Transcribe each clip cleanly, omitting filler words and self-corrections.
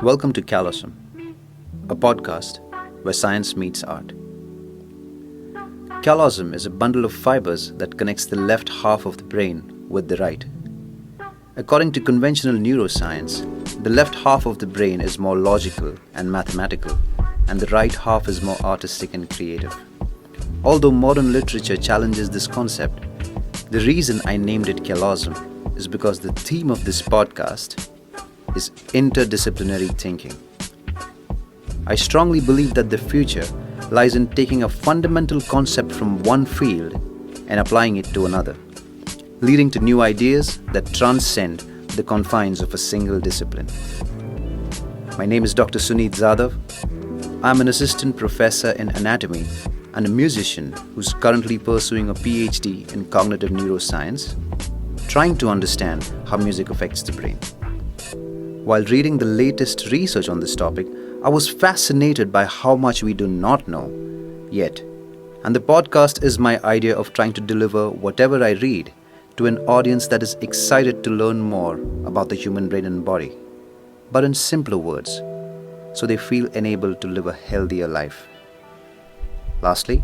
Welcome to Callosm, a podcast where science meets art. Callosm is a bundle of fibers that connects the left half of the brain with the right. According to conventional neuroscience, the left half of the brain is more logical and mathematical, and the right half is more artistic and creative. Although modern literature challenges this concept, the reason I named it Callosm is because the theme of this podcast is interdisciplinary thinking. I strongly believe that the future lies in taking a fundamental concept from one field and applying it to another, leading to new ideas that transcend the confines of a single discipline. My name is Dr. Suneet Zadav. I'm an assistant professor in anatomy and a musician who's currently pursuing a PhD in cognitive neuroscience, trying to understand how music affects the brain. While reading the latest research on this topic, I was fascinated by how much we do not know yet. And the podcast is my idea of trying to deliver whatever I read to an audience that is excited to learn more about the human brain and body, but in simpler words, so they feel enabled to live a healthier life. Lastly,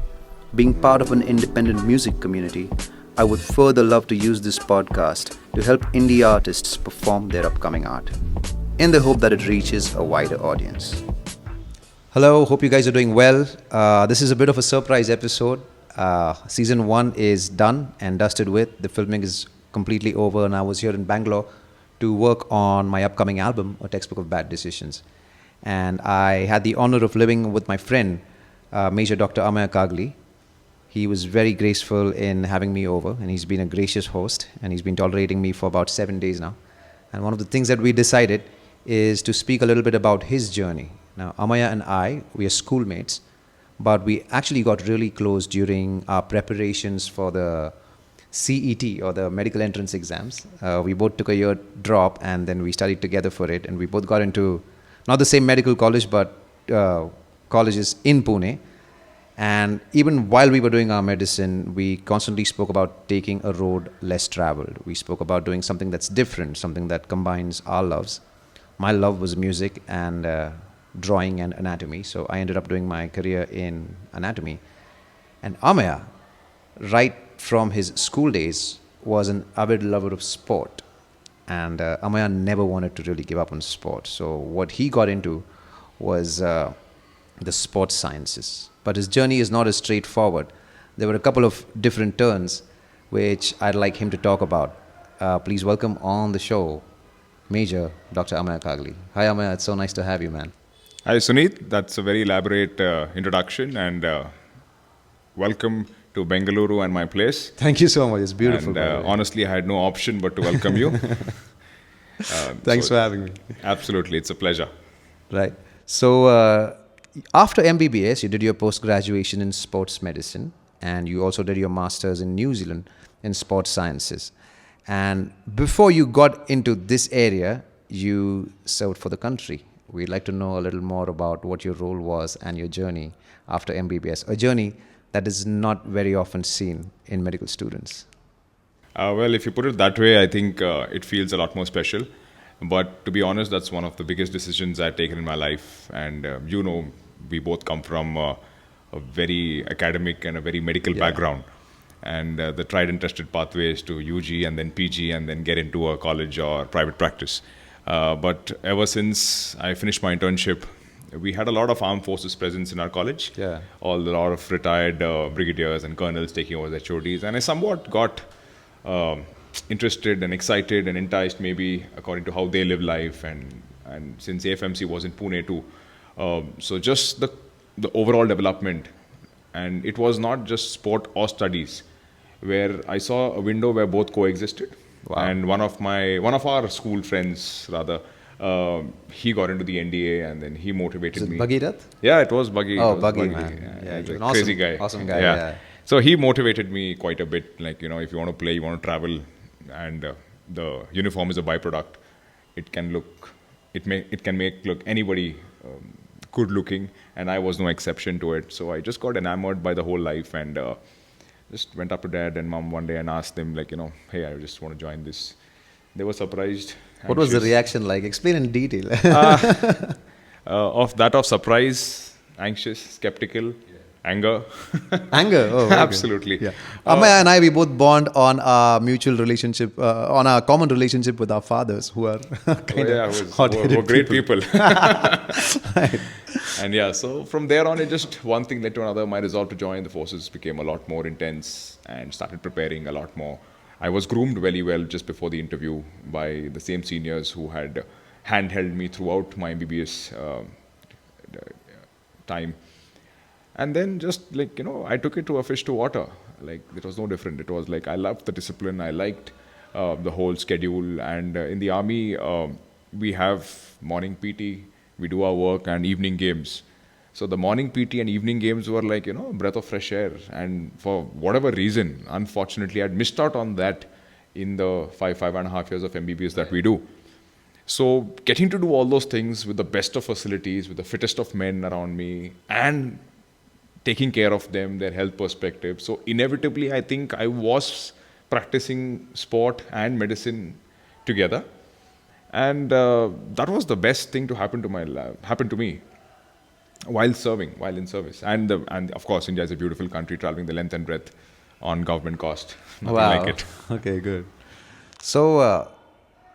being part of an independent music community, I would further love to use this podcast to help indie artists perform their upcoming art, in the hope that it reaches a wider audience. Hello, hope you guys are doing well. This is a bit of a surprise episode. Season 1 is done and dusted with. The filming is completely over, and I was here in Bangalore to work on my upcoming album, A Textbook of Bad Decisions. And I had the honor of living with my friend, Major Dr. Ameya Kagali. He was very graceful in having me over, and he's been a gracious host, and he's been tolerating me for about 7 days now. And one of the things that we decided is to speak a little bit about his journey. Now, Ameya and I, we are schoolmates, but we actually got really close during our preparations for the CET, or the medical entrance exams. We both took a year drop, and then we studied together for it, and we both got into not the same medical college, but colleges in Pune. And even while we were doing our medicine, we constantly spoke about taking a road less traveled. We spoke about doing something that's different, something that combines our loves. My love was music and drawing and anatomy, so I ended up doing my career in anatomy. And Ameya, right from his school days, was an avid lover of sport. And Ameya never wanted to really give up on sport. So what he got into was the sports sciences. But his journey is not as straightforward. There were a couple of different turns which I'd like him to talk about. Please welcome on the show, Major Dr. Ameya Kagali. Hi Ameya, it's so nice to have you, man. Hi Suneet, that's a very elaborate introduction, and welcome to Bengaluru and my place. Thank you so much, it's beautiful. And honestly, I had no option but to welcome you. Thanks for having me. Absolutely, it's a pleasure. Right. So after MBBS, you did your post-graduation in sports medicine, and you also did your master's in New Zealand in sports sciences. And before you got into this area, you served for the country. We'd like to know a little more about what your role was and your journey after MBBS, a journey that is not very often seen in medical students. Well, if you put it that way, I think it feels a lot more special. But to be honest, that's one of the biggest decisions I've taken in my life. And we both come from a very academic and a very medical background. And the tried and tested pathways to UG and then PG and then get into a college or private practice. But ever since I finished my internship, we had a lot of armed forces presence in our college. Yeah. A lot of retired brigadiers and colonels taking over the HODs. And I somewhat got interested and excited and enticed, maybe according to how they live life. And since AFMC was in Pune too. So just the overall development. And it was not just sport or studies, where I saw a window where both coexisted. Wow. And one of our school friends, rather, he got into the NDA, and then he motivated me. Buggy Dutt? Yeah, it was Buggy. Oh, Buggy, Buggy. man. Yeah, he's a awesome, crazy guy. Awesome guy, yeah. So he motivated me quite a bit. Like, if you want to play, you want to travel, and the uniform is a byproduct. It can make look anybody good looking, and I was no exception to it. So I just got enamored by the whole life, and just went up to dad and mom one day and asked them, hey, I just want to join this. They were surprised, What was the anxious. reaction like? Explain in detail. Of surprise, anxious, skeptical, anger. Anger. Oh, okay. Absolutely. Yeah. Ameya and I, we both bond on our mutual relationship, on our common relationship with our fathers, who are We're great people. Right. And yeah, so from there on, it just one thing led to another. My resolve to join the forces became a lot more intense and started preparing a lot more. I was groomed very well just before the interview by the same seniors who had handheld me throughout my MBBS time. And then just I took it to a fish to water. Like, it was no different. It was like, I loved the discipline. I liked the whole schedule. And in the army, we have morning PT, we do our work, and evening games. So the morning PT and evening games were like, a breath of fresh air. And for whatever reason, unfortunately, I'd missed out on that in the 5.5 years of MBBS that we do. So getting to do all those things with the best of facilities, with the fittest of men around me, and taking care of them, their health perspective. So inevitably, I think I was practicing sport and medicine together. And that was the best thing to happen to me while in service. And of course, India is a beautiful country, traveling the length and breadth on government cost. Nothing Wow. like it. Okay, good. So,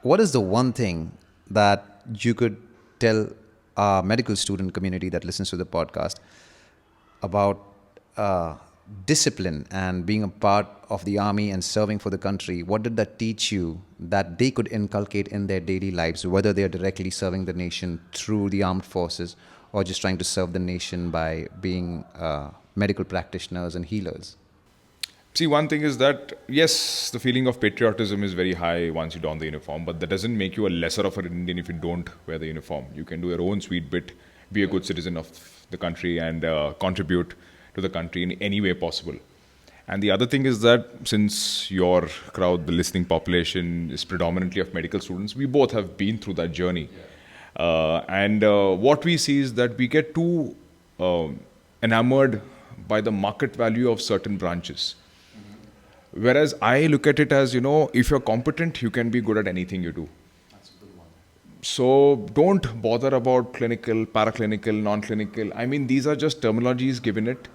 what is the one thing that you could tell our medical student community that listens to the podcast about discipline and being a part of the army and serving for the country? What did that teach you that they could inculcate in their daily lives, whether they are directly serving the nation through the armed forces or just trying to serve the nation by being medical practitioners and healers? See, one thing is that, yes, the feeling of patriotism is very high once you don the uniform, but that doesn't make you a lesser of an Indian if you don't wear the uniform. You can do your own sweet bit, be a good citizen of the country, and contribute to the country in any way possible. And the other thing is that since your crowd, the listening population, is predominantly of medical students, we both have been through that journey. And what we see is that we get too enamored by the market value of certain branches. Whereas I look at it as, if you're competent, you can be good at anything you do. That's a good one. So don't bother about clinical, paraclinical, non-clinical. I mean, these are just terminologies given it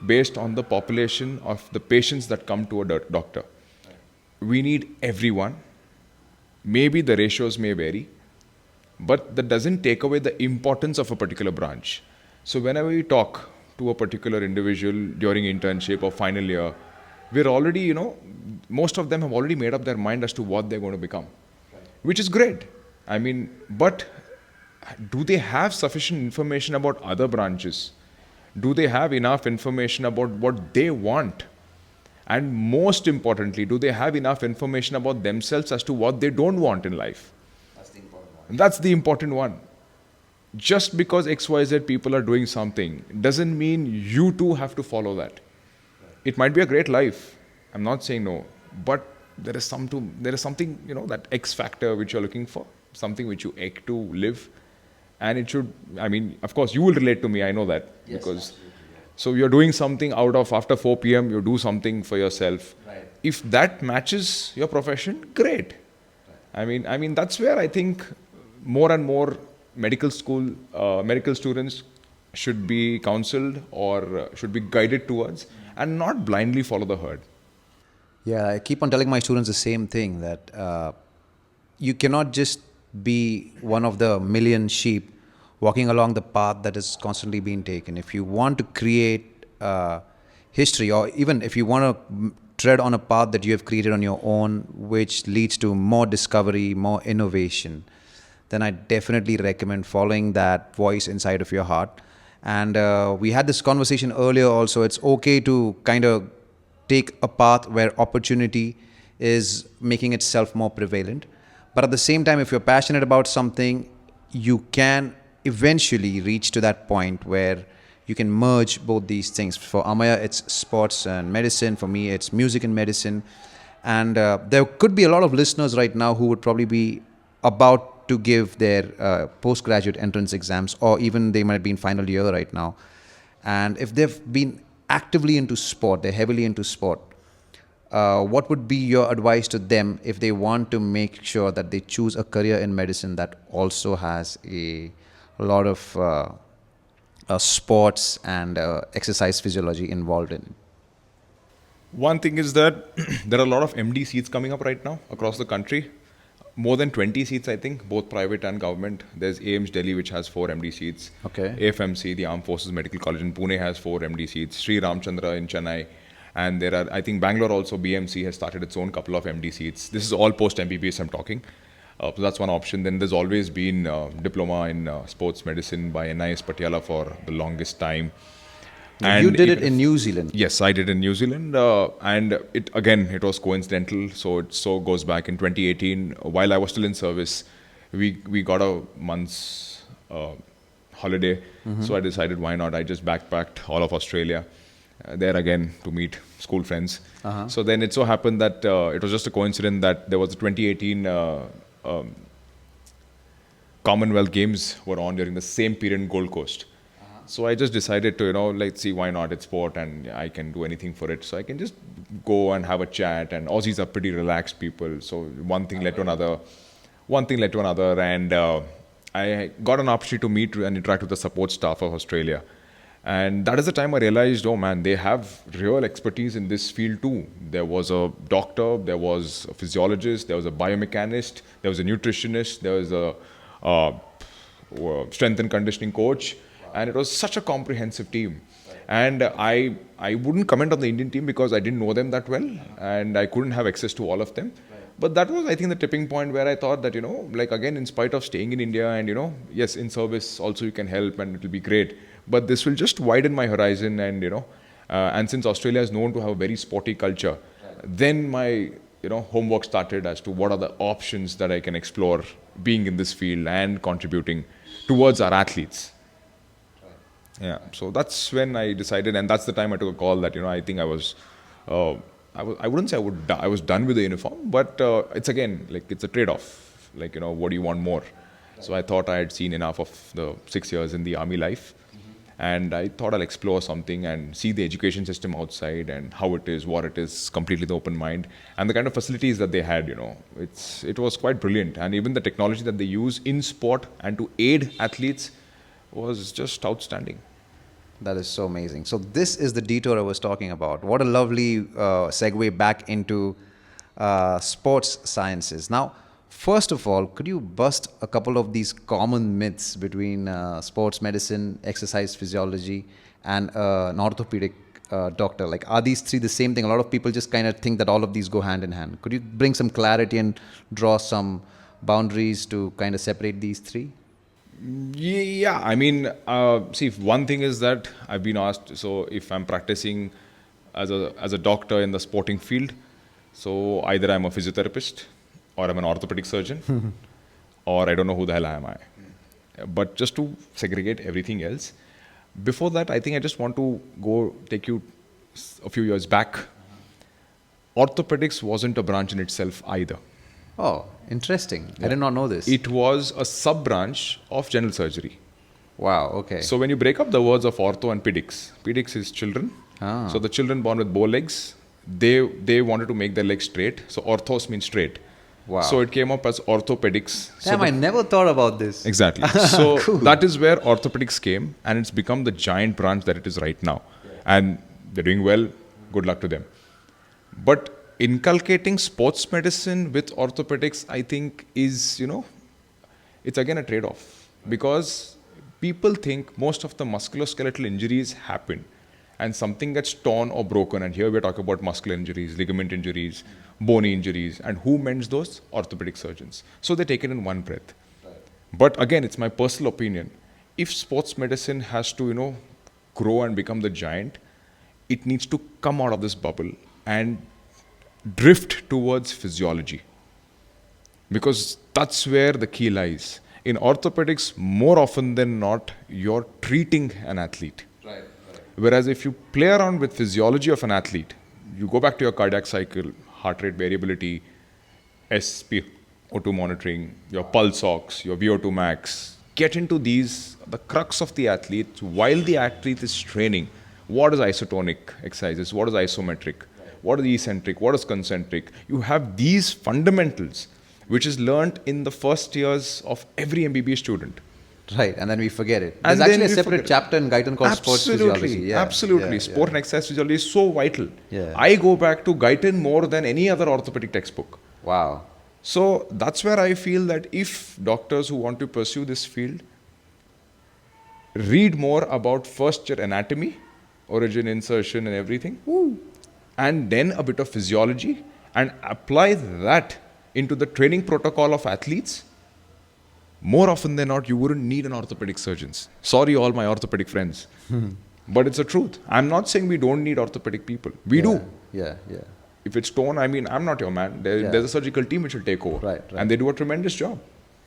based on the population of the patients that come to a doctor. Right. We need everyone. Maybe the ratios may vary, but that doesn't take away the importance of a particular branch. So whenever we talk to a particular individual during internship or final year, we're already, most of them have already made up their mind as to what they're going to become, right, which is great. I mean, but do they have sufficient information about other branches? Do they have enough information about what they want? And most importantly, do they have enough information about themselves as to what they don't want in life? That's the important one. That's the important one. Just because XYZ people are doing something doesn't mean you too have to follow that. It might be a great life. I'm not saying no, but there is something, that X factor which you're looking for, something which you ache to live. And it should, of course, you will relate to me, I know that. Yes, because so you're doing something out of after 4 p.m., you do something for yourself. Right. If that matches your profession, great. Right. That's where I think more and more medical students should be counseled or should be guided towards, and not blindly follow the herd. Yeah, I keep on telling my students the same thing, that you cannot just be one of the million sheep walking along the path that is constantly being taken. If you want to create history, or even if you want to tread on a path that you have created on your own, which leads to more discovery, more innovation, then I definitely recommend following that voice inside of your heart. And we had this conversation earlier also. It's okay to kind of take a path where opportunity is making itself more prevalent. But at the same time, if you're passionate about something, you can eventually reach to that point where you can merge both these things. For Ameya, it's sports and medicine. For me, it's music and medicine. And there could be a lot of listeners right now who would probably be about to give their postgraduate entrance exams, or even they might be in final year right now. And if they've been actively into sport, they're heavily into sport, what would be your advice to them if they want to make sure that they choose a career in medicine that also has a lot of sports and exercise physiology involved in it? One thing is that there are a lot of MD seats coming up right now across the country. More than 20 seats, I think, both private and government. There's AIMS Delhi, which has 4 MD seats. Okay. AFMC, the Armed Forces Medical College in Pune, has 4 MD seats. Sri Ramchandra in Chennai. And there are, I think, Bangalore also, BMC has started its own couple of MD seats. This is all post-MBBS I'm talking. So that's one option. Then there's always been diploma in sports medicine by NIS Patiala for the longest time. And you did it in New Zealand. Yes, I did in New Zealand, and it was coincidental. So it goes back in 2018. While I was still in service, we got a month's holiday. So I decided, why not? I just backpacked all of Australia, there again to meet school friends. So then it so happened that it was just a coincidence that there was the 2018 Commonwealth Games were on during the same period in Gold Coast. So I just decided to, let's see, why not? It's sport and I can do anything for it. So I can just go and have a chat. And Aussies are pretty relaxed people. So one thing led to another. And I got an opportunity to meet and interact with the support staff of Australia. And that is the time I realized, oh man, they have real expertise in this field too. There was a doctor, there was a physiologist, there was a biomechanist, there was a nutritionist, there was a strength and conditioning coach. And it was such a comprehensive team. And I wouldn't comment on the Indian team because I didn't know them that well and I couldn't have access to all of them. But that was, I think, the tipping point where I thought that, again, in spite of staying in India and, yes, in service also you can help and it will be great. But this will just widen my horizon and since Australia is known to have a very sporty culture, then my, homework started as to what are the options that I can explore being in this field and contributing towards our athletes. Yeah, so that's when I decided, and that's the time I took a call that I think I wouldn't say I was done with the uniform, but it's again it's a trade-off. What do you want more? So I thought I had seen enough of the 6 years in the army life, and I thought I'll explore something and see the education system outside and how it is, what it is, completely the open mind, and the kind of facilities that they had. It was quite brilliant, and even the technology that they use in sport and to aid athletes was just outstanding. That is so amazing. So this is the detour I was talking about. What a lovely segue back into sports sciences. Now, first of all, could you bust a couple of these common myths between sports medicine, exercise physiology, and an orthopedic doctor? Are these three the same thing? A lot of people just kind of think that all of these go hand in hand. Could you bring some clarity and draw some boundaries to kind of separate these three? Yeah, I mean, see, one thing is that I've been asked, so if I'm practicing as a doctor in the sporting field, so either I'm a physiotherapist or I'm an orthopedic surgeon or I don't know who the hell am I. But just to segregate everything else, before that, I think I just want to go take you a few years back. Orthopedics wasn't a branch in itself either. Oh, interesting. Yeah. I did not know this. It was a sub-branch of general surgery. Wow, okay. So when you break up the words of ortho and pedics, pedics is children. So the children born with bow legs, they wanted to make their legs straight. So orthos means straight. Wow. So it came up as orthopedics. Damn, I never thought about this. Exactly. So cool. That is where orthopedics came, and it's become the giant branch that it is right now. And they're doing well. Good luck to them. But inculcating sports medicine with orthopedics, I think is, it's again a trade-off. Because people think most of the musculoskeletal injuries happen and something gets torn or broken. And here we're talking about muscular injuries, ligament injuries, bony injuries. And who mends those? Orthopedic surgeons. So they take it in one breath. Right. But again, it's my personal opinion. If sports medicine has to, grow and become the giant, it needs to come out of this bubble and drift towards physiology, because that's where the key lies. In orthopedics, more often than not, you're treating an athlete. Right. Whereas if you play around with physiology of an athlete, you go back to your cardiac cycle, heart rate variability, SpO2 monitoring, your pulse ox, your VO2 max, get into these, the crux of the athlete while the athlete is training. What is isotonic exercises? What is isometric? what is eccentric, what is concentric. You have these fundamentals, which is learnt in the first years of every MBBS student. Right, and then we forget it. And There's then actually a we separate forget it. chapter in Guyton called Sports Physiology. Yeah, Absolutely. Sport and exercise physiology is so vital. Yeah. I go back to Guyton more than any other orthopedic textbook. Wow. So that's where I feel that if doctors who want to pursue this field read more about first year anatomy, origin, insertion and everything, and then a bit of physiology, and apply that into the training protocol of athletes, more often than not, you wouldn't need an orthopedic surgeon. Sorry, all my orthopedic friends. But it's the truth. I'm not saying we don't need orthopedic people. We do. Yeah. If it's torn, I mean, I'm not your man. There's a surgical team which will take over. Right. And they do a tremendous job.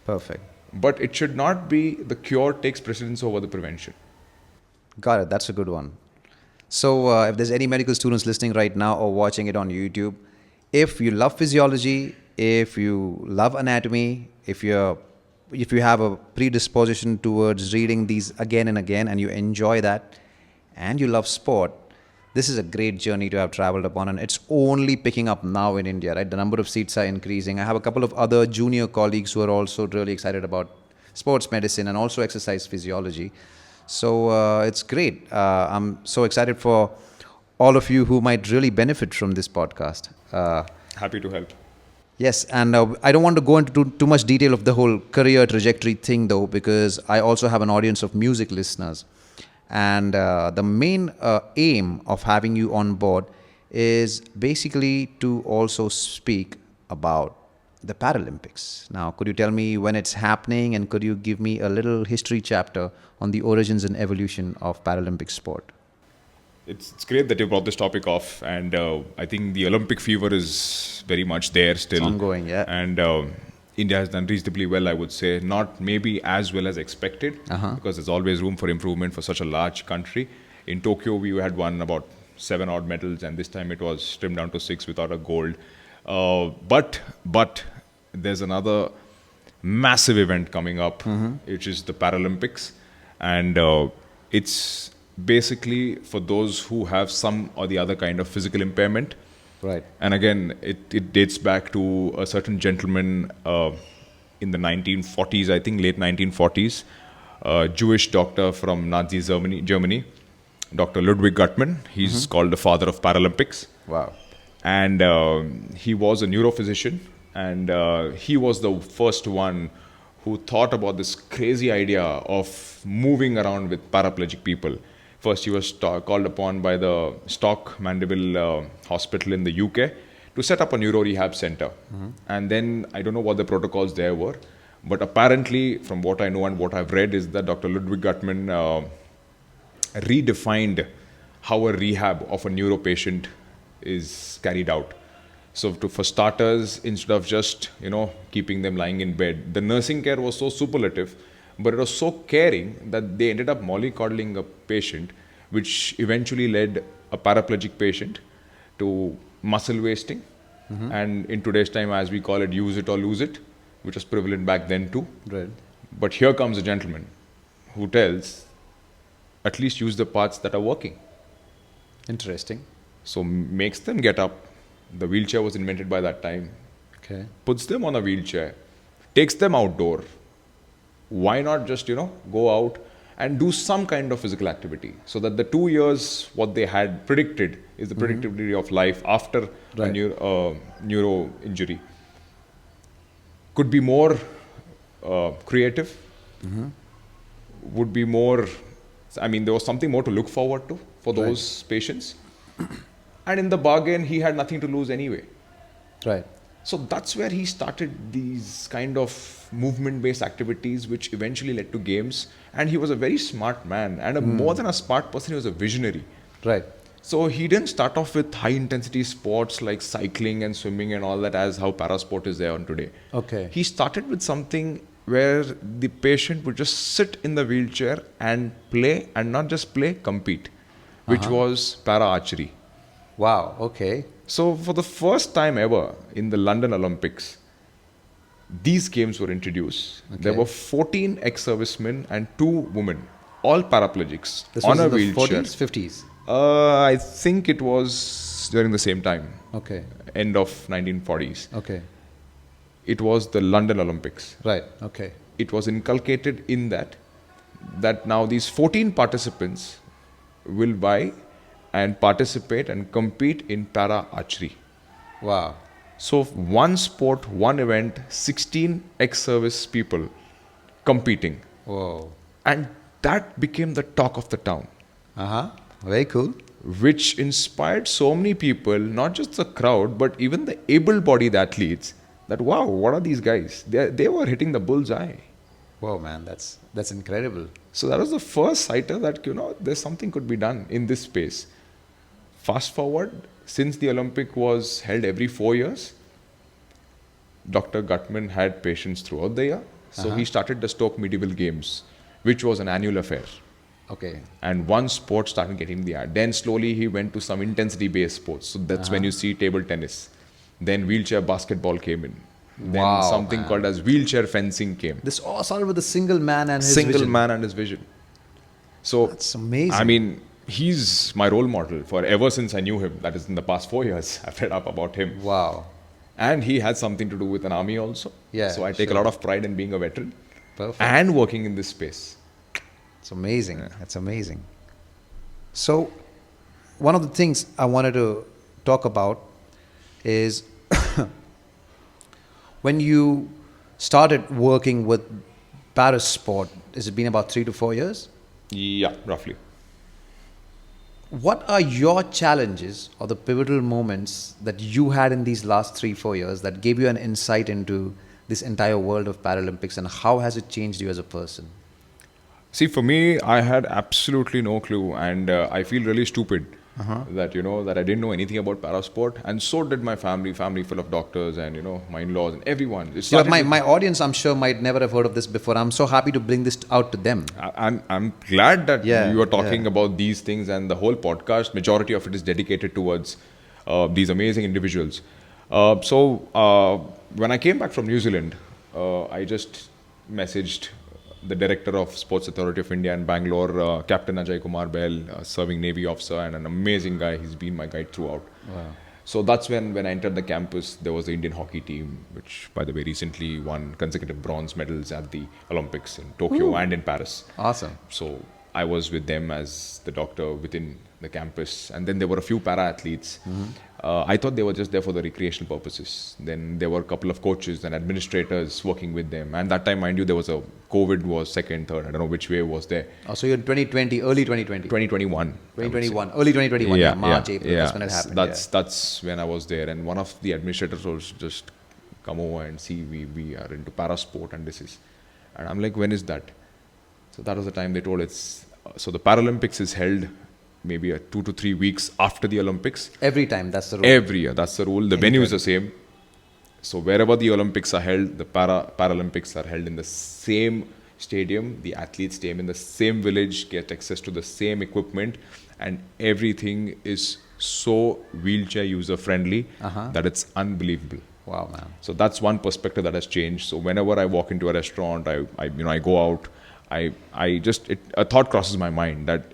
Perfect. But it should not be the cure takes precedence over the prevention. Got it. That's a good one. So if there's any medical students listening right now or watching it on YouTube, if you love physiology, if you love anatomy, if you have a predisposition towards reading these again and again and you enjoy that and you love sport, this is a great journey to have traveled upon, and it's only picking up now in India, right? The number of seats are increasing. I have a couple of other junior colleagues who are also really excited about sports medicine and also exercise physiology. So it's great. I'm so excited for all of you who might really benefit from this podcast. Happy to help. Yes, and I don't want to go into too much detail of the whole career trajectory thing though, because I also have an audience of music listeners. And the main aim of having you on board is basically to also speak about the Paralympics. Now, could you tell me when it's happening, and could you give me a little history chapter on the origins and evolution of Paralympic sport? It's great that you brought this topic off, and I think the Olympic fever is very much there still. It's ongoing, yeah. And India has done reasonably well, I would say. Not maybe as well as expected, because there's always room for improvement for such a large country. In Tokyo, we had won about 7 odd medals, and this time it was trimmed down to 6 without a gold. But there's another massive event coming up, which is the Paralympics. And it's basically for those who have some or the other kind of physical impairment. Right. And again, it dates back to a certain gentleman in the 1940s, I think, late 1940s, a Jewish doctor from Nazi Germany, Dr. Ludwig Guttmann. He's called the father of Paralympics. Wow. And he was a neurophysician, and he was the first one who thought about this crazy idea of moving around with paraplegic people. First, he was called upon by the Stock Mandeville Hospital in the UK to set up a neuro rehab center. And then, I don't know what the protocols there were, but apparently, from what I know and what I've read, is that Dr. Ludwig Guttmann redefined how a rehab of a neuro patient is carried out. So for starters, instead of just, keeping them lying in bed, the nursing care was so superlative, but it was so caring that they ended up mollycoddling a patient, which eventually led a paraplegic patient to muscle wasting. And in today's time, as we call it, use it or lose it, which was prevalent back then too. Right. But here comes a gentleman who tells, at least use the parts that are working. Interesting. So makes them get up. The wheelchair was invented by that time. Okay. Puts them on a wheelchair, takes them outdoor. Why not just, go out and do some kind of physical activity, so that the 2 years, what they had predicted is the predictability of life after a neuro injury, could be more creative, would be more, there was something more to look forward to for those patients. And in the bargain, he had nothing to lose anyway. Right. So that's where he started these kind of movement-based activities, which eventually led to games. And he was a very smart man, and more than a smart person, he was a visionary. Right. So he didn't start off with high-intensity sports like cycling and swimming and all that, as how parasport is there on today. Okay. He started with something where the patient would just sit in the wheelchair and play, and not just play, compete, which was para-archery. Wow. Okay. So for the first time ever in the London Olympics, these games were introduced. Okay. There were 14 ex-servicemen and 2 women, all paraplegics, this on was a in wheelchair. The 40s, 50s? I think it was during the same time, Okay. end of 1940s. Okay. It was the London Olympics. Right. Okay. It was inculcated in that now these 14 participants will vie and participate and compete in para archery. Wow. So one sport, one event, 16 ex-service people competing. Whoa. And that became the talk of the town, Very cool. which inspired so many people, not just the crowd, but even the able-bodied athletes, that, wow, what are these guys? They were hitting the bullseye. Whoa, man, that's incredible. So that was the first sighter that, there's something could be done in this space. Fast forward, since the Olympic was held every 4 years, Dr. Gutman had patients throughout the year. So he started the Stoke Medieval Games, which was an annual affair. Okay. And one sport started getting the ad. Then slowly he went to some intensity-based sports. So that's when you see table tennis. Then wheelchair basketball came in. Then Wow, something man. called as wheelchair fencing came. This all started with a single man and his Single vision. man and his vision. So That's amazing. I mean, he's my role model for ever since I knew him. That is in the past 4 years. I've read up about him. Wow. And he had something to do with an army also. Yeah, So I take a sure. lot of pride in being a veteran Perfect. and working in this space. It's amazing. That's amazing. So, one of the things I wanted to talk about is when you started working with parasport, has it been about 3 to 4 years? Yeah, roughly. What are your challenges or the pivotal moments that you had in these last 3-4 years that gave you an insight into this entire world of Paralympics, and how has it changed you as a person? See, for me, I had absolutely no clue, and I feel really stupid that that I didn't know anything about parasport, and so did my family full of doctors and my in-laws and everyone. It Yeah, started with- my audience, I'm sure, might never have heard of this before. I'm so happy to bring this out to them. I'm glad that Yeah, you are talking yeah. about these things, and the whole podcast, majority of it is dedicated towards these amazing individuals. So when I came back from New Zealand, I just messaged the director of Sports Authority of India in Bangalore, Captain Ajay Kumar Bell, serving Navy officer and an amazing guy. He's been my guide throughout. Wow. So that's when I entered the campus, there was the Indian hockey team, which, by the way, recently won consecutive bronze medals at the Olympics in Tokyo and in Paris. Awesome. So I was with them as the doctor within the campus. And then there were a few para-athletes. I thought they were just there for the recreational purposes. Then there were a couple of coaches and administrators working with them. And that time, mind you, there was COVID was second, third. I don't know which wave was there. Oh, so you're 2020, early 2020. 2021. I would say. 2021, early 2021, yeah, March, April, that's when it happened. That's when I was there, and one of the administrators was just come over and see we are into parasport, and this is, and I'm like, when is that? So that was the time they told so the Paralympics is held maybe 2 to 3 weeks after the Olympics. Every time, that's the rule. Every year, that's the rule. The venue is the same. So wherever the Olympics are held, the Paralympics are held in the same stadium. The athletes stay in the same village, get access to the same equipment, and everything is so wheelchair user friendly that it's unbelievable. Wow, man. So that's one perspective that has changed. So whenever I walk into a restaurant, I go out, a thought crosses my mind that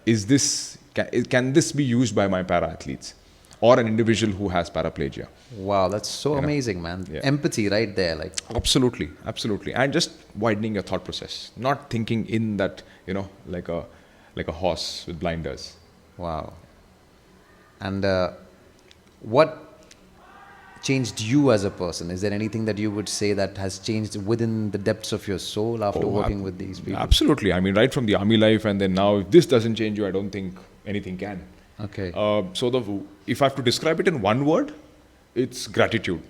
can this be used by my para athletes or an individual who has paraplegia? Wow, that's so amazing, man. Yeah. Empathy right there. Like, Absolutely. And just widening your thought process, not thinking in that, like a horse with blinders. wow. And what changed you as a person? Is there anything that you would say that has changed within the depths of your soul after working with these people? Absolutely. I mean, right from the army life, and then now, if this doesn't change you, I don't think anything can. Okay. So if I have to describe it in one word, it's gratitude.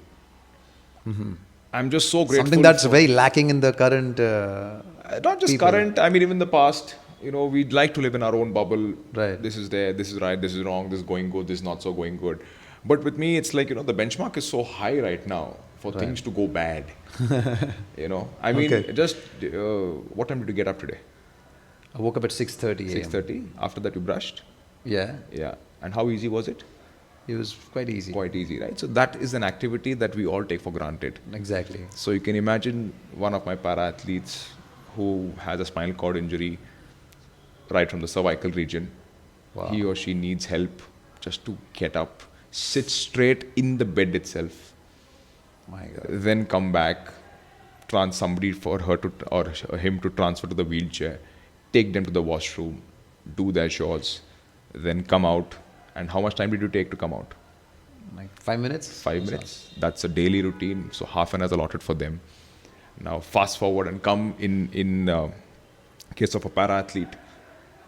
I'm just so grateful. Something that's very lacking in the current. Not just people. current, I mean, even the past. We'd like to live in our own bubble. Right. This is there, this is right, this is wrong, this is going good, this is not so going good. But with me, it's like, the benchmark is so high right now for things to go bad. I mean, Okay. just, what time did you get up today? I woke up at 6:30 a.m. 6:30. After that, you brushed? Yeah, Yeah. And how easy was it? it was quite easy. Quite easy, right? So that is an activity that we all take for granted. Exactly. So you can imagine one of my para-athletes who has a spinal cord injury right from the cervical region. Wow. He or she needs help just to get up, sit straight in the bed itself, My God. then come back, somebody for her to or him to transfer to the wheelchair, take them to the washroom, do their chores, then come out. And how much time did you take to come out? Like 5 minutes? 5 minutes. That's a daily routine. So half an hour is allotted for them. Now fast forward and come in case of a para athlete,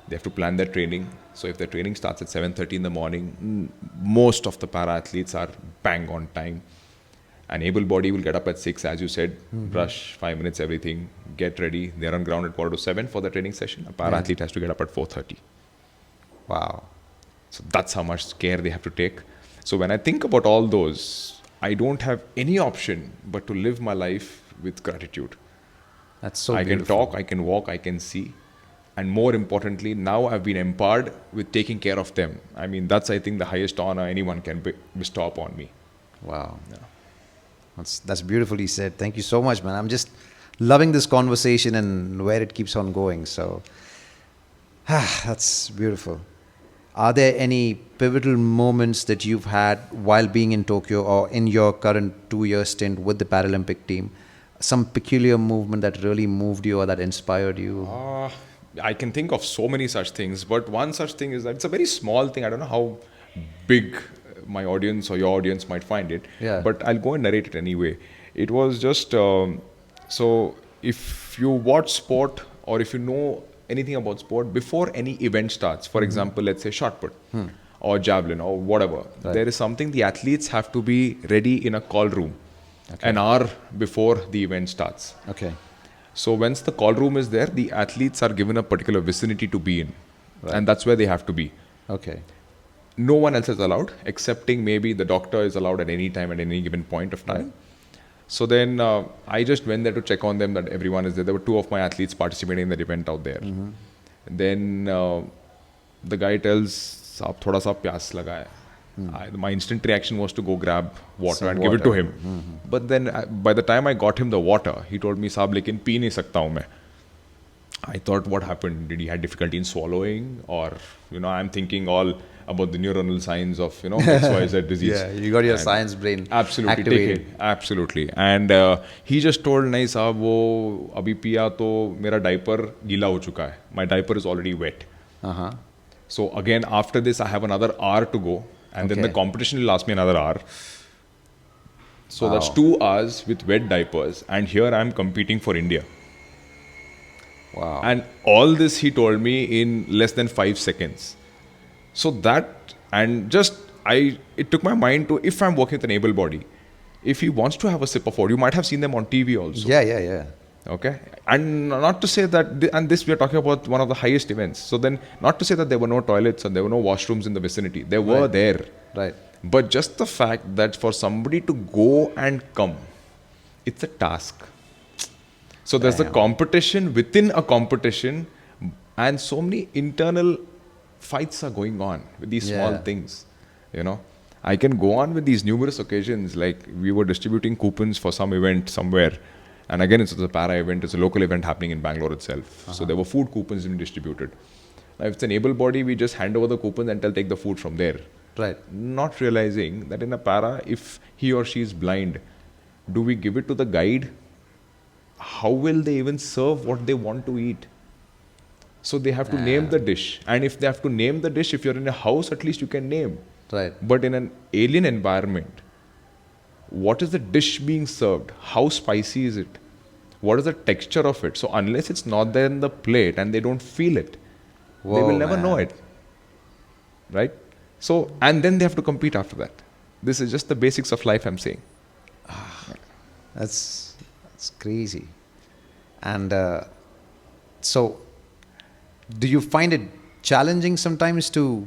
they have to plan their training. So if their training starts at 7:30 in the morning, most of the para athletes are bang on time. An able body will get up at 6, as you said, brush, 5 minutes, everything, get ready. They're on ground at 4:45 for the training session. A para athlete has to get up at 4:30. Wow. So that's how much care they have to take. So when I think about all those, I don't have any option but to live my life with gratitude. That's so I beautiful. can talk, I can walk, I can see. And more importantly, now I've been empowered with taking care of them. I mean, that's, I think, the highest honor anyone can bestow upon me. Wow. That's beautifully said. Thank you so much, man. I'm just loving this conversation and where it keeps on going. So, that's beautiful. Are there any pivotal moments that you've had while being in Tokyo or in your current 2-year stint with the Paralympic team? Some peculiar movement that really moved you or that inspired you? I can think of so many such things, but one such thing is that it's a very small thing. I don't know how big my audience or your audience might find it, but I'll go and narrate it anyway. It was just, so if you watch sport or if you know anything about sport, before any event starts, for example, let's say shot put or javelin or whatever, there is something the athletes have to be ready in a call room an hour before the event starts. Okay. So once the call room is there, the athletes are given a particular vicinity to be in. And that's where they have to be. Okay. No one else is allowed, excepting maybe the doctor is allowed at any time, at any given point of time. So then I just went there to check on them that everyone is there. There were 2 of my athletes participating in that event out there. Then the guy tells, "Saab, thoda sa pyas laga hai." My instant reaction was to go grab water and give it to him. But then by the time I got him the water, he told me, "Saab, lekin pee nahi sakta hu main." I thought, what happened? Did he have difficulty in swallowing? Or, I'm thinking all about the neuronal signs of, XYZ disease. Yeah, you got your science brain absolutely activated. Absolutely. And he just told, "Nahi saab, wo abhi piya to mera diaper gila ho chuka hai. My diaper is already wet." So again, after this, I have another hour to go. And then the competition will last me another hour. So that's 2 hours with wet diapers. And here I'm competing for India. Wow. And all this he told me in less than 5 seconds. So that, and just, it took my mind to, if I'm working with an able body, if he wants to have a sip of water, you might have seen them on TV also. Yeah. Okay. And not to say that, and this we are talking about one of the highest events. So then, not to say that there were no toilets and there were no washrooms in the vicinity. They were there. Right. But just the fact that for somebody to go and come, it's a task. So there's a competition within a competition, and so many internal fights are going on with these small things. I can go on with these numerous occasions, like we were distributing coupons for some event somewhere. And again, it's a para event, it's a local event happening in Bangalore itself. So there were food coupons being distributed. Now, if it's an able body, we just hand over the coupons and tell take the food from there. Right. Not realizing that in a para, if he or she is blind, do we give it to the guide? How will they even serve what they want to eat? So they have to name the dish. And if they have to name the dish, if you're in a house, at least you can name. Right. But in an alien environment, what is the dish being served? How spicy is it? What is the texture of it? So unless it's not there in the plate and they don't feel it, they will never know it. Right? So, and then they have to compete after that. This is just the basics of life, I'm saying. That's crazy. And so, do you find it challenging sometimes to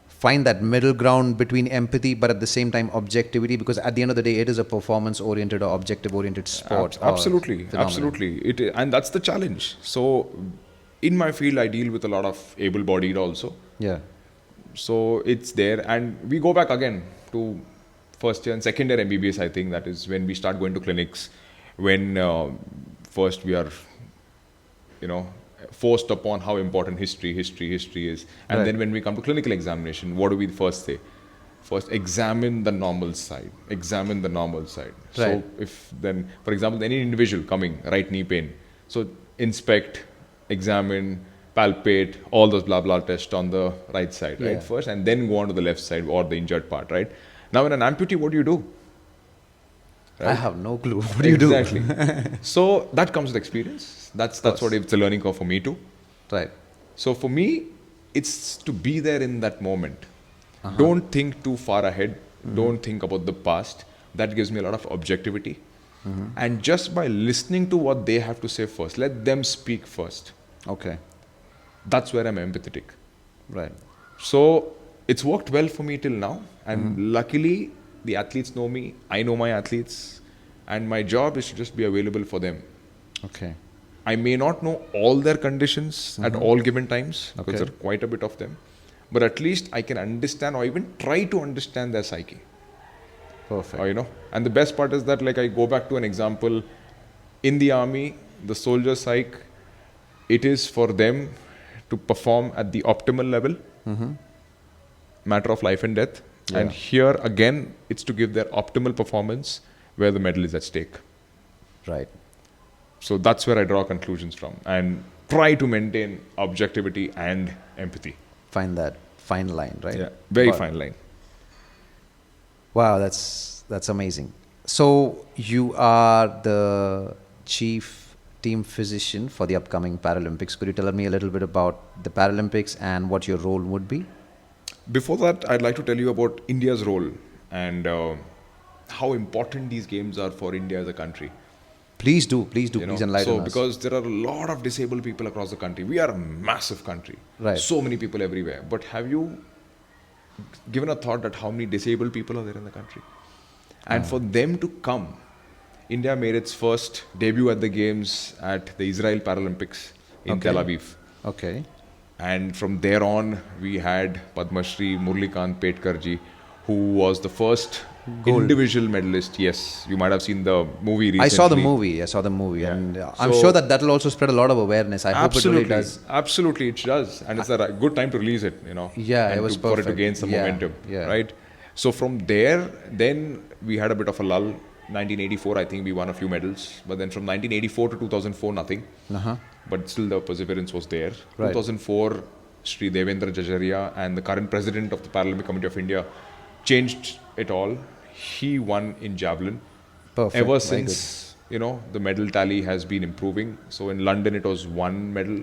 find that middle ground between empathy but at the same time objectivity? Because at the end of the day, it is a performance-oriented or objective-oriented sport. Absolutely. And that's the challenge. So, in my field, I deal with a lot of able-bodied also. Yeah. So it's there, and we go back again to first year and second year MBBS. I think that is when we start going to clinics. When first we are, forced upon how important history is, and then when we come to clinical examination, what do we first say? first examine the normal side. Examine the normal side. Right. So if then, for example, any individual coming, right knee pain. So inspect, examine, palpate, all those blah blah tests on the right side, Yeah. right? First, and then go on to the left side or the injured part, right? Now in an amputee, what do you do? I have no clue. What do you do? Exactly. So that comes with experience. That's what it's a learning curve for me too. Right. So for me, it's to be there in that moment. Don't think too far ahead. Don't think about the past. That gives me a lot of objectivity. And just by listening to what they have to say first, let them speak first. Okay. That's where I'm empathetic. Right. So it's worked well for me till now. And luckily, the athletes know me. I know my athletes. And my job is to just be available for them. Okay. I may not know all their conditions at all given times, because Okay. there are quite a bit of them. But at least I can understand or even try to understand their psyche. Perfect. Or, and the best part is that, like, I go back to an example. In the army, the soldier psyche, it is for them to perform at the optimal level, matter of life and death. Yeah. And here again, it's to give their optimal performance where the medal is at stake. Right. So that's where I draw conclusions from and try to maintain objectivity and empathy. Find that fine line, right? Yeah, very But- fine line. Wow, that's amazing. So you are the chief team physician for the upcoming Paralympics. Could you tell me a little bit about the Paralympics and what your role would be? Before that, I'd like to tell you about India's role and how important these games are for India as a country. Please do, please enlighten So us. because there are a lot of disabled people across the country. We are a massive country. Right. So many people everywhere. But have you given a thought at how many disabled people are there in the country? And for them to come, India made its first debut at the games at the Israel Paralympics in Okay. Tel Aviv. Okay. And from there on, we had Padma Shri Murlikant Petkarji, who was the first Gold. individual medalist. Yes, you might have seen the movie recently. I saw the movie, Yeah. and I'm So- sure that will also spread a lot of awareness. I hope it really does. Absolutely, it does. And it's a good time to release it, Yeah, and it was for it to perfect. gain some Yeah, momentum, yeah. right? So from there, then we had a bit of a lull. 1984, I think we won a few medals. But then from 1984 to 2004, nothing. Uh-huh. But still the perseverance was there. Right. 2004, Sri Devendra Jajaria and the current president of the Paralympic Committee of India changed it all. He won in javelin. Perfect. Ever Very since, the medal tally has been improving. So in London, it was 1 medal.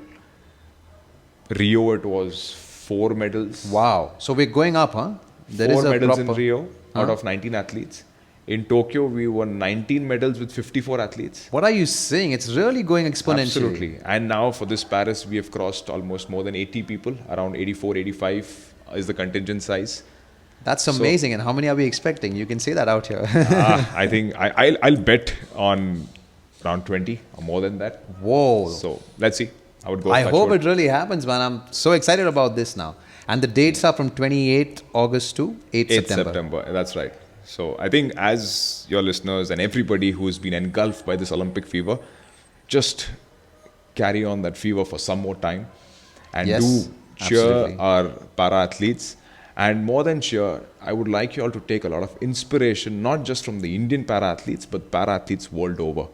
Rio, it was 4 medals. Wow. So we're going up, huh? There 4 is a medals proper... in Rio out of 19 athletes. In Tokyo, we won 19 medals with 54 athletes. What are you saying? It's really going exponentially. Absolutely. And now for this Paris, we have crossed almost more than 80 people. Around 84, 85 is the contingent size. That's amazing. And how many are we expecting? You can say that out here. I think I'll bet on around 20 or more than that. Whoa. So let's see how it goes. I Touch hope wood. it really happens, man. I'm so excited about this now. And the dates are from 28th August to 8th 8th September. September. That's right. So I think as your listeners and everybody who's been engulfed by this Olympic fever, just carry on that fever for some more time and Yes, do cheer absolutely. our para-athletes. And more than cheer, I would like you all to take a lot of inspiration, not just from the Indian para-athletes, but para-athletes world over.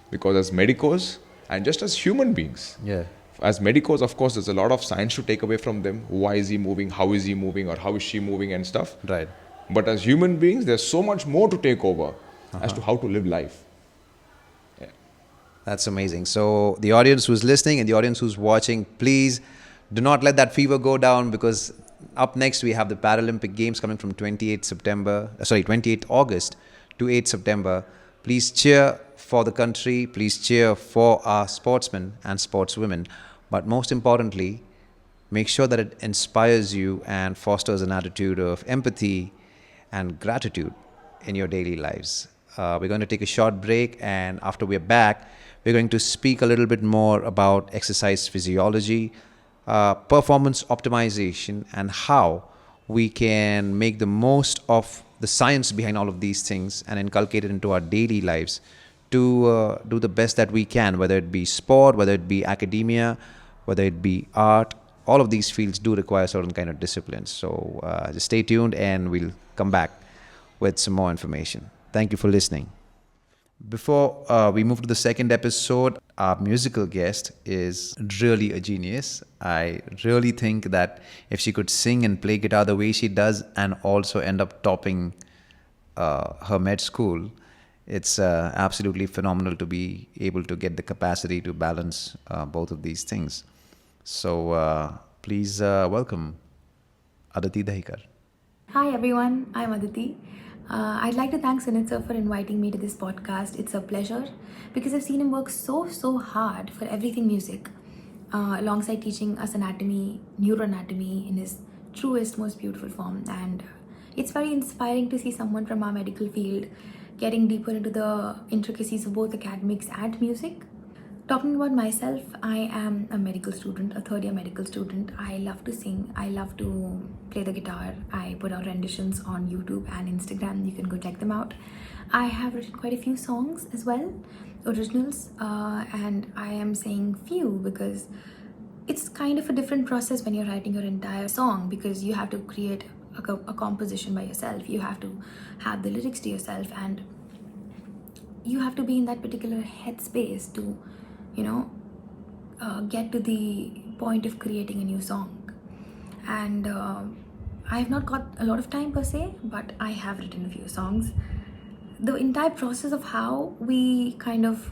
Because as medicos and just as human beings, Yeah. as medicos, of course, there's a lot of science to take away from them. Why is he moving? How is he moving? Or how is she moving and stuff. Right. But as human beings, there's so much more to take over as to how to live life. That's amazing. So the audience who's listening and the audience who's watching, please do not let that fever go down, because up next we have the Paralympic Games coming from 28th August to 8th September. Please cheer for the country. Please cheer for our sportsmen and sportswomen. But most importantly, make sure that it inspires you and fosters an attitude of empathy and gratitude in your daily lives. We're going to take a short break, and after we're back, we're going to speak a little bit more about exercise physiology, performance optimization, and how we can make the most of the science behind all of these things and inculcate it into our daily lives to do the best that we can, whether it be sport, whether it be academia, whether it be art all of these fields do require certain kind of disciplines. So just stay tuned and we'll come back with some more information. Thank you for listening. Before we move to the second episode, our musical guest is really a genius. I really think that if she could sing and play guitar the way she does and also end up topping her med school, it's absolutely phenomenal to be able to get the capacity to balance both of these things. So please welcome Aditi Dahikar. Hi everyone, I'm Aditi. I'd like to thank Sunit sir for inviting me to this podcast. It's a pleasure because I've seen him work so hard for everything music, alongside teaching us anatomy, neuroanatomy in his truest, most beautiful form. And it's very inspiring to see someone from our medical field getting deeper into the intricacies of both academics and music. Talking about myself, I am a medical student, a third-year medical student. I love to sing. I love to play the guitar. I put out renditions on YouTube and Instagram. You can go check them out. I have written quite a few songs as well, originals, and I am saying few because it's kind of a different process when you're writing your entire song, because you have to create a composition by yourself. You have to have the lyrics to yourself, and you have to be in that particular headspace to get to the point of creating a new song. And I have not got a lot of time per se, but I have written a few songs. The entire process of how we kind of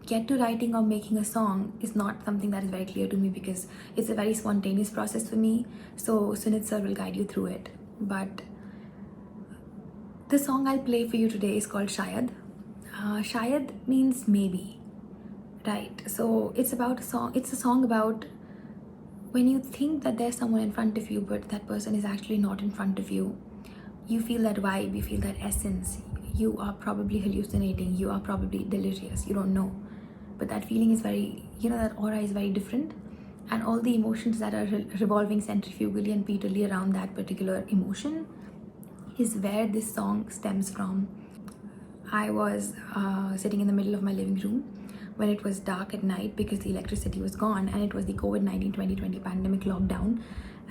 get to writing or making a song is not something that is very clear to me, because it's a very spontaneous process for me. So Sunit sir will guide you through it. But the song I'll play for you today is called Shayad. Shayad means maybe. Right, so it's a song about when you think that there's someone in front of you, but that person is actually not in front of you. You feel that vibe, you feel that essence. You are probably hallucinating, you are probably delirious, you don't know. But that feeling is very, that aura is very different. And all the emotions that are revolving centrifugally and petally around that particular emotion is where this song stems from. I was sitting in the middle of my living room when it was dark at night because the electricity was gone, and it was the COVID-19 2020 pandemic lockdown.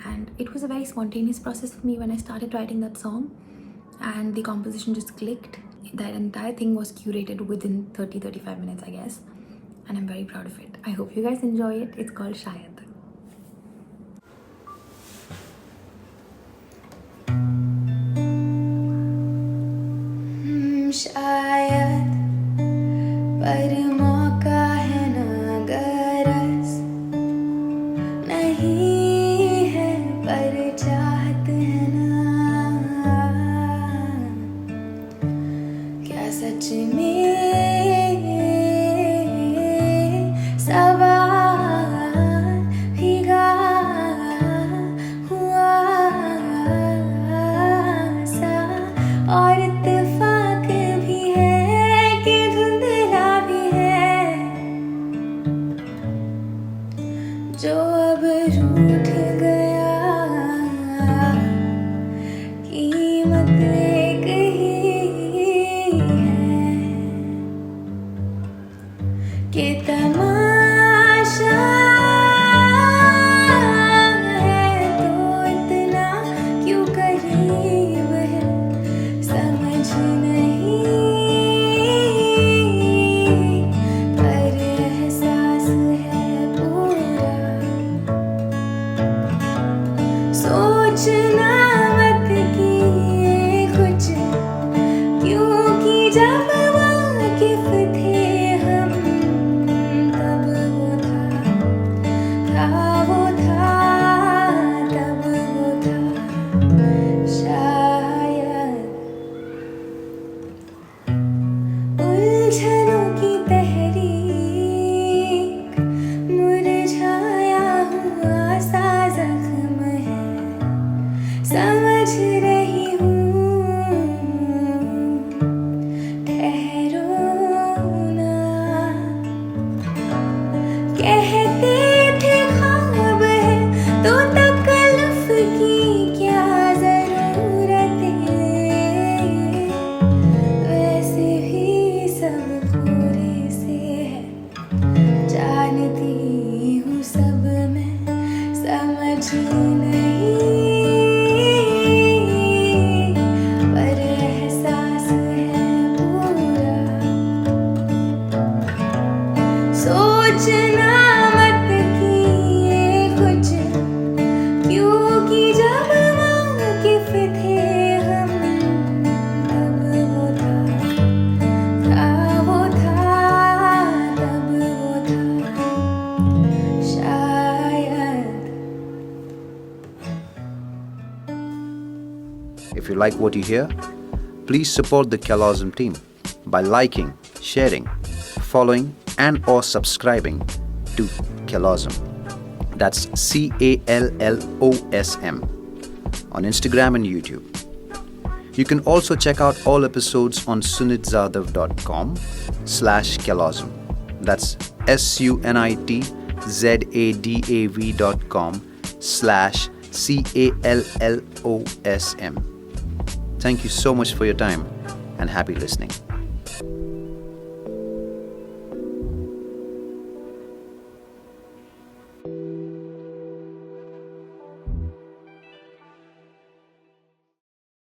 And it was a very spontaneous process for me when I started writing that song, and the composition just clicked. That entire thing was curated within 30-35 minutes, I guess, and I'm very proud of it. I hope you guys enjoy it. It's called Shayad. शायद पर मौका है ना गरज, नहीं है पर चाहत है ना, क्या सच में सवाल भीगा हुआ सा, और इत्तेफाक भी है कि धुंधला भी है, जो अब रूठ गया, कीमत एक ही है कि तमाशा है तो इतना क्यों करीब है, समझ नहीं पर एहसास है पूरा, सोचना मत किए कुछ, क्योंकि जब वाकिफ थे हम, तब वो था तब वो था शायद। उलझनों की तहरीक, मुरझाया हुआ सा जख्म है, समझ रही हूँ like what you hear, please support the Callosm team by liking, sharing, following and or subscribing to Callosm. That's CALLOSM on Instagram and YouTube. You can also check out all episodes on sunitzadav.com/Callosm. That's sunitzadav.com/CALLOSM. Thank you so much for your time and happy listening.